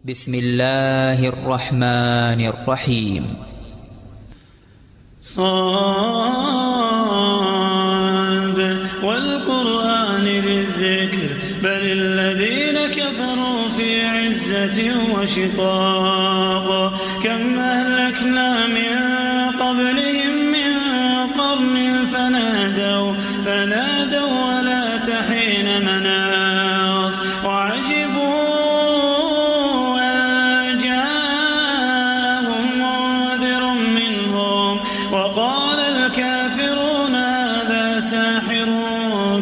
بسم الله الرحمن الرحيم. صاد والقرآن ذي الذكر بل الذين كفروا في عزة وشقاق كم أهلكنا من قبلهم من قرن فنادوا ولا تحين مناص وعجبوا أن جاءهم منذر منهم وقال الكافرون هذا ساحر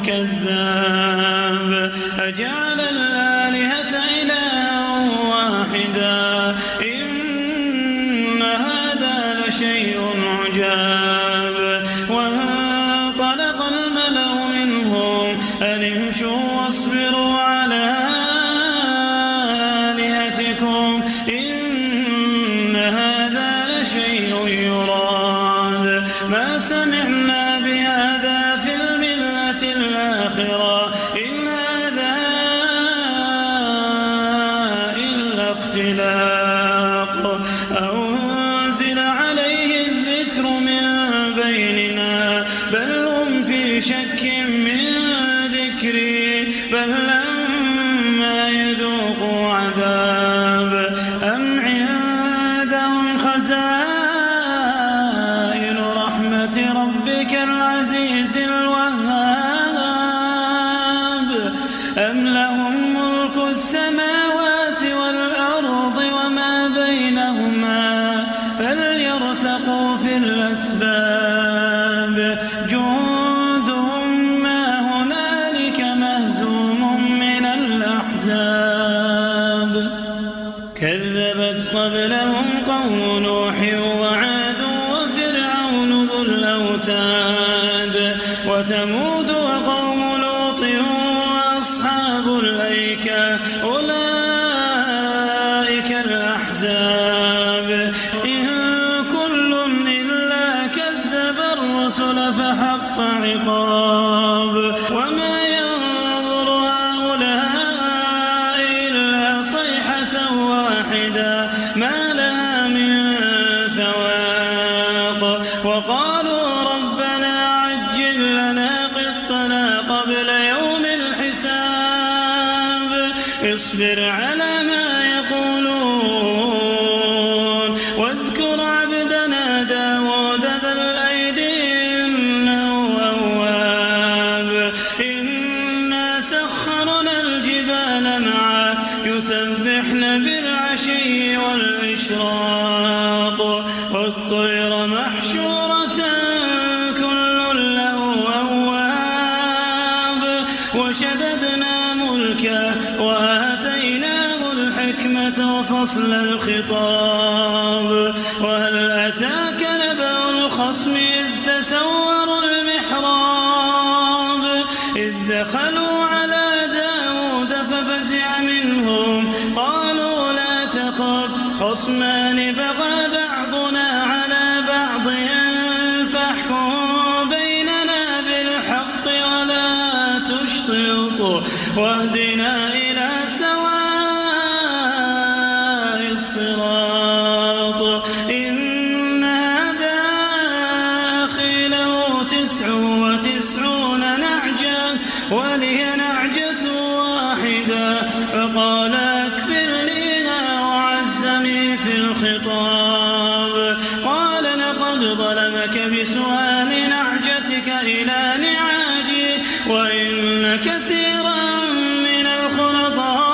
كذاب أجعل الآلهة إلها واحدا إن هذا لشيء عجاب. وانطلق الملأ منهم أن امشوا واصبروا على آلهتكم إن هذا لشيء يراد ما سمعنا بهذا في الملة الآخرة إن هذا إلا اختلاق أو أنزل عليه الذكر من بيننا بل هم في شك من ذكري بل لما يذوقوا عذاب أم عندهم خزائن رحمة ربك العزيز الوهاب أم لهم ملك السماوات والأرض وما بينهما فليرتقوا في الأسباب جند ما هنالك مهزوم من الأحزاب كذبت قبلهم قوم نوح وعاد وفرعون ذو الأوتاد وثمود وقوم لوط وأصحاب الأيكة أولئك الأحزاب إن كل إلا كذب الرسل فحق عقاب وما ينظر هؤلاء إلا صيحة واحدة ما لها من فواق وقالوا ربنا عجل لنا قطنا قبل يوم الحساب اصبر على ما يقولون واذكر عبدنا داود ذا الأيد إنه أواب إنا سخرنا الجبال معه يسبحن بالعشي والإشراق والطير محشورة كل له أواب وشددنا ملكه وآتيناه الحكمة وفصل الخطاب وهل أتاك نبأ الخصم إذ تسوروا المحراب إذ دخلوا على داود ففزع منهم قالوا لا تخف خصمان بغى بعضنا على بعض فاحكم بيننا بالحق ولا تشطط واهدنا إلى سواء الصراط إن هذا أخي له 99 نعجة ولي نعجة واحدة فقال أكفلنيها وعزني في الخطاب قال لقد ظلمك بسؤال نعجتك إلى نعاجي وإن كثيرا من الخلطاء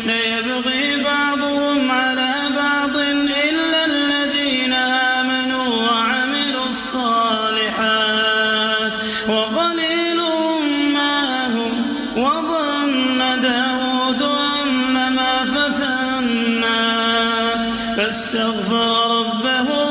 ليبغي بعضهم على بعض إلا الذين آمنوا وعملوا الصالحات وقليل ما هم وظن داود أنما فتنا فاستغفر ربه